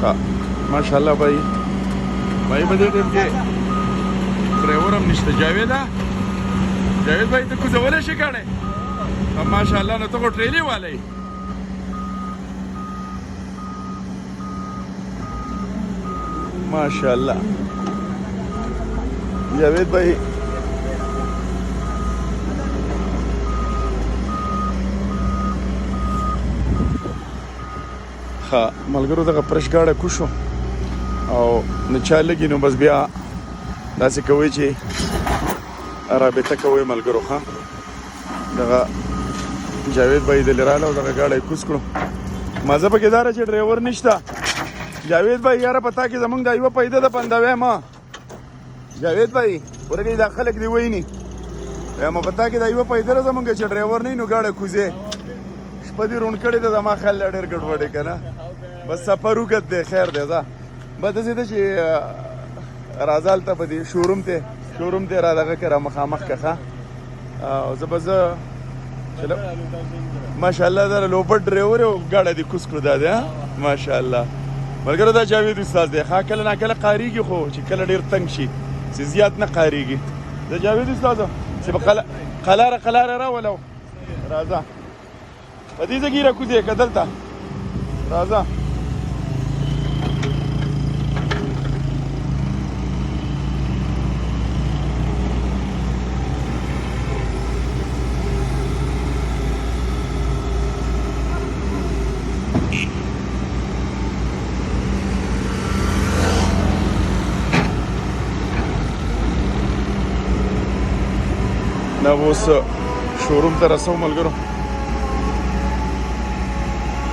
ها ماشاءالله بھائی په دې ټیم کې ډرایور هم نشته. جاوید بھائی ته کوزولی شي ګاډی؟ ماشاءالله نو ته خو ټریلي والی. ماشاءالله جاوید بھائی ها ملګرو دغه پرش ګاډی کوشو او نه چا لګي نو بس بیا داسې کوئ چې رابطه کوئ ملګرو. ها دغه جاوید بھائی دلې راله او دغه ګاډی کوز کړو. مزه پکې دا ده چې ډرایور نشته. جاوید بھائی یاره په تا کې زمونږ دا یوه پیده ده پندوی ما. جاوید بھائی ورګې دا خلک دې ویني وایم په تا کې دا یوه پیده ده زمونږ چې ډرایور نه وي نو ګاډی کوزې. شپه دې روڼ کړې ده زما خیال ډېر ګډوډ دی که نه. بس سفر اوږد دی خیر دی. ځه بس داسې ده چې راځه هلته په دې شوروم ته را دغه کې را مخامخ که ښه او زه به ماشاءالله دا لوبټ ډرایور او ګاډی دې کوز کړو. دا دی ماشاءالله ملګرو دا جاوید استاد دی. ښه کله ناکله قهرېږي خو چې کله ډېر تنګ شي چې زیات نه قهرېږي. زه جاوید استاد چې به قلاره راولو. راځه په دې ځای کې را کوزې که دلته راځه. دا اوس شوروم ته رسو ملګرو.